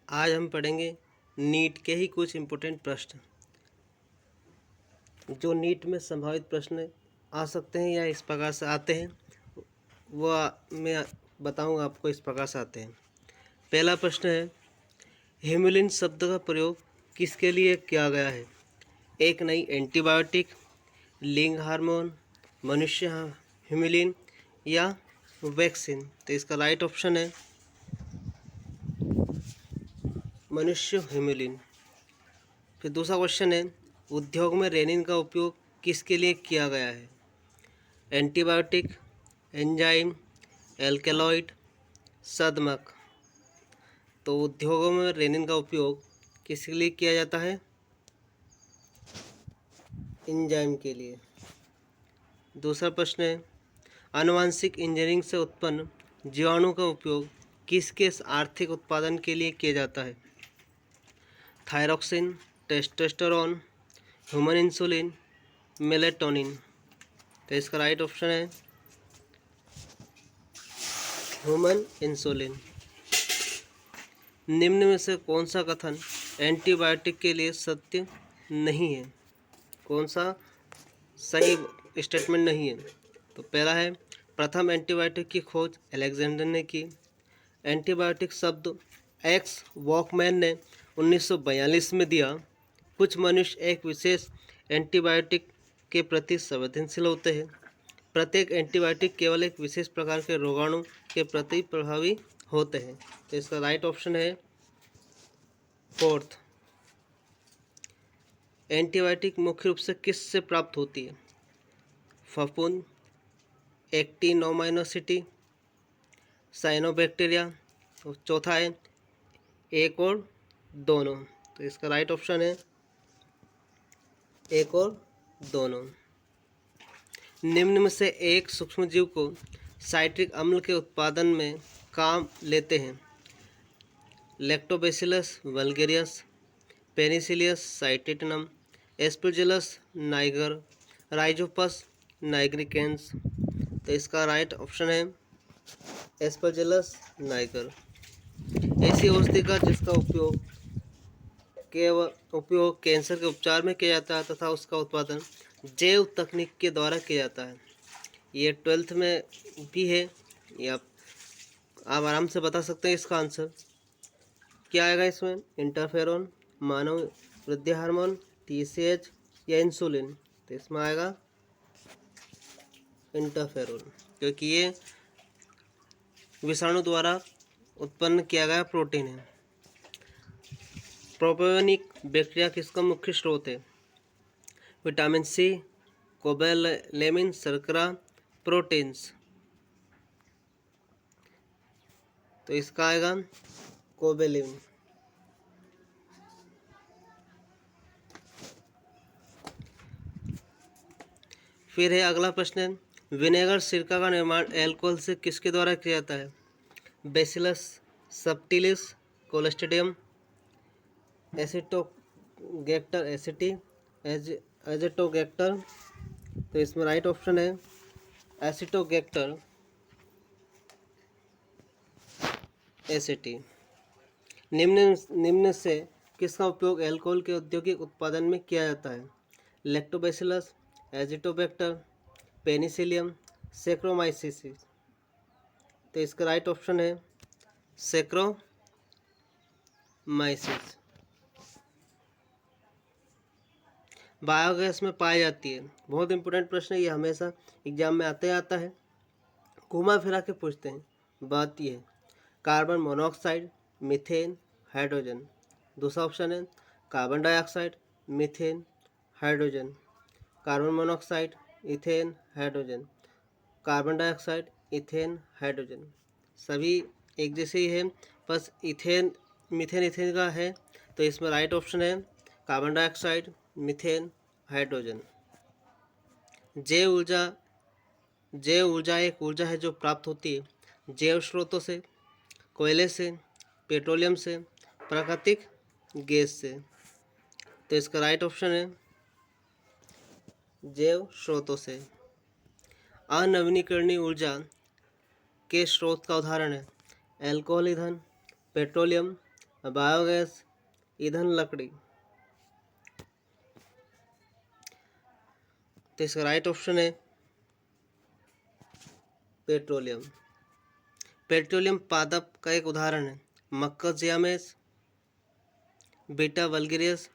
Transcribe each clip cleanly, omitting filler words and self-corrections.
आज हम पढ़ेंगे नीट के ही कुछ इम्पोर्टेंट प्रश्न जो नीट में संभावित प्रश्न आ सकते हैं या इस प्रकार से आते हैं, वह मैं बताऊंगा आपको। इस प्रकार से आते हैं। पहला प्रश्न है, ह्यूमुलिन शब्द का प्रयोग किसके लिए किया गया है? एक नई एंटीबायोटिक, लिंग हार्मोन, मनुष्य ह्यूमुलिन या वैक्सीन। तो इसका राइट ऑप्शन है मनुष्य ह्यूमुलिन। फिर दूसरा क्वेश्चन है, उद्योग में रेनिन का उपयोग किसके लिए किया गया है? एंटीबायोटिक, एंजाइम, एल्केलॉइड, सदमक। तो उद्योगों में रेनिन का उपयोग किसके लिए किया जाता है? एंजाइम के लिए। दूसरा प्रश्न है, आनुवांशिक इंजीनियरिंग से उत्पन्न जीवाणु का उपयोग किसके आर्थिक उत्पादन के लिए किया जाता है? Thyroxine, testosterone, human insulin, melatonin. तो इसका राइट ऑप्शन है ह्यूमन इंसुलिन। निम्न में से कौन सा कथन एंटीबायोटिक के लिए सत्य नहीं है? कौन सा सही स्टेटमेंट नहीं है? तो पहला है, प्रथम एंटीबायोटिक की खोज अलेक्जेंडर ने की। एंटीबायोटिक शब्द एक्स वॉकमैन ने 1942 में दिया। कुछ मनुष्य एक विशेष एंटीबायोटिक के प्रति संवेदनशील होते हैं। प्रत्येक एंटीबायोटिक केवल एक विशेष प्रकार के रोगाणु के प्रति प्रभावी होते हैं। तो इसका राइट ऑप्शन है फोर्थ। एंटीबायोटिक मुख्य रूप से किस से प्राप्त होती है? फफूंद, एक्टिनोमाइकोसिटी, साइनोबैक्टीरिया। तो चौथा है एक और दोनों। तो इसका राइट ऑप्शन है एक और दोनों। निम्न में से एक सूक्ष्मजीव को साइट्रिक अम्ल के उत्पादन में काम लेते हैं? Lactobacillus vulgaris, Penicillium citrinum, Aspergillus niger, Rhizopus nigricans. तो इसका राइट ऑप्शन है एस्परजिलस नाइगर। ऐसी औषधि का जिसका उपयोग कैंसर के उपचार में किया जाता है तथा उसका उत्पादन जैव तकनीक के द्वारा किया जाता है। ये 12th में भी है, या आप आराम से बता सकते हैं इसका आंसर क्या आएगा इसमें। इंटरफेरोन, मानव वृद्धि हार्मोन, TCH या इंसुलिन। तो इसमें आएगा इंटरफेरोन, क्योंकि ये विषाणु द्वारा उत्पन्न किया गया प्रोटीन है। प्रोपियोनिक बैक्टीरिया किसका मुख्य स्रोत है? विटामिन सी, कोबैलेमिन, शर्करा, प्रोटीन्स। तो इसका आएगा कोबैलेमिन। फिर है अगला प्रश्न, विनेगर सिरका का निर्माण अल्कोहल से किसके द्वारा किया जाता है? Bacillus subtilis, कोलेस्ट्रिडियम, एसिटोगैक्टर एसिटी, एजिटोगैक्टर। तो इसमें राइट ऑप्शन है एसिटोगैक्टर एसिटी। निम्न से किसका उपयोग अल्कोहल के औद्योगिक उत्पादन में किया जाता है? Lactobacillus, Azotobacter, Penicillium, saccharomyces. तो इसका राइट ऑप्शन है सैक्रोमाइसिस। बायोगैस में पाई जाती है, बहुत इंपॉर्टेंट प्रश्न है ये, हमेशा एग्जाम में आता है। घुमा फिरा के पूछते हैं। बात यह है, कार्बन मोनोऑक्साइड, मीथेन, हाइड्रोजन। दूसरा ऑप्शन है carbon dioxide, methane, hydrogen. Carbon monoxide, ethane, hydrogen. Carbon dioxide, ethane, hydrogen. सभी एक जैसे ही है, बस मीथेन इथेन का है। तो इसमें राइट ऑप्शन है कार्बन डाइऑक्साइड, मीथेन, हाइड्रोजन। जैव ऊर्जा एक ऊर्जा है जो प्राप्त होती है जैव स्रोतों से, कोयले से, पेट्रोलियम से, प्राकृतिक गैस से। तो इसका राइट ऑप्शन है जैव स्रोतों से। अनवीनीकरणीय ऊर्जा के स्रोत का उदाहरण है अल्कोहल ईंधन, पेट्रोलियम, बायोगैस, ईंधन लकड़ी। तो इसका राइट ऑप्शन है पेट्रोलियम। पेट्रोलियम पादप का एक उदाहरण है मक्कजियामेस, बीटा वल्गेरियस,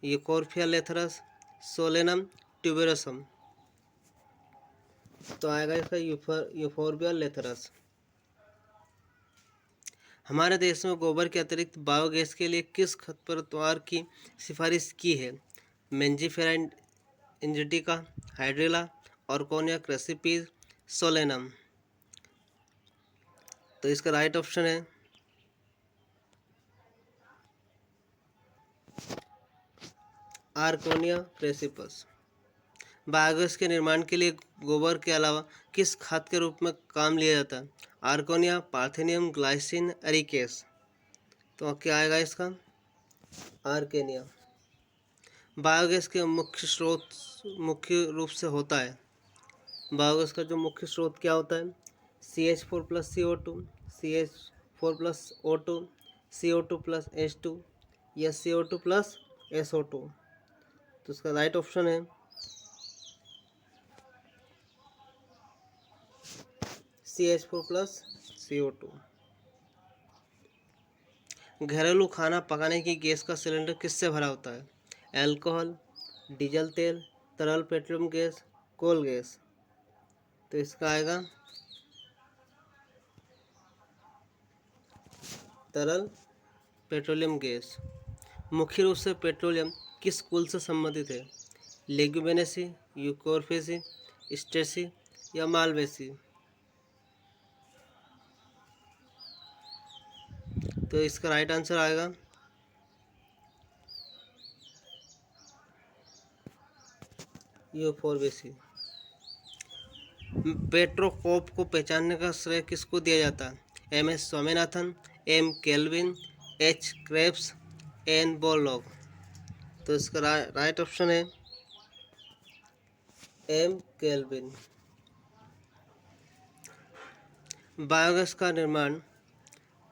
यूकोर्फिया लेथरस, सोलेनम ट्यूबेरोसम। तो आएगा इसका यूफोर्बिया लेथरस। हमारे देश में गोबर के अतिरिक्त बायोगैस के लिए किस खरपतवार की सिफारिश की है? मेंजिफेरा इंडिका, हाइड्रिला, ऑर्कोनिया क्रेसिपीज, सोलेनम। तो इसका राइट ऑप्शन है आर्कोनिया क्रेसिपस। बायोगैस के निर्माण के लिए गोबर के अलावा किस खाद के रूप में काम लिया जाता है? आर्कोनिया, पार्थेनियम, ग्लाइसिन, एरिकेस। तो क्या आएगा इसका? आर्केनिया। बायोगैस के मुख्य स्रोत मुख्य रूप से होता है, बायोगैस का जो मुख्य स्रोत क्या होता है? CH4+CO2, CH4+O2, CO2+H2 या CO2+SO2। तो इसका राइट ऑप्शन है CH4+CO2। घरेलू खाना पकाने की गैस का सिलेंडर किससे भरा होता है? अल्कोहल, डीजल तेल, तरल पेट्रोलियम गैस, कोल गैस। तो इसका आएगा तरल पेट्रोलियम गैस। मुख्य रूप से पेट्रोलियम किस कुल से संबंधित है? लेग्यूमिनेसी, यूकोर्फेसी, स्टेसी या मालवेसी। तो इसका राइट आंसर आएगा यूफोर्बेसी। पेट्रोकोप को पहचानने का श्रेय किसको दिया जाता है? MS Swaminathan, M kelvin, H Krebs, N Borlaug. तो इसका राइट ऑप्शन है M केल्विन। बायोगैस का निर्माण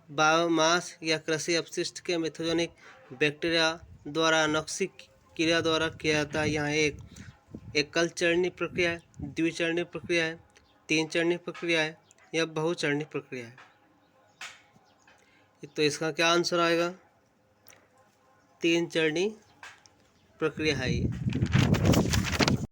बायोमास या कृषि अपशिष्ट के मेथोजेनिक बैक्टीरिया द्वारा आनुवंशिक क्रिया द्वारा किया जाता है। यहाँ एक एकल चरणीय प्रक्रिया है, द्विचरणीय प्रक्रिया है, तीन चरणीय प्रक्रिया है या बहुचरणीय प्रक्रिया है। तो इसका क्या आंसर आएगा? तीन चरणीय प्रक्रिया है ये।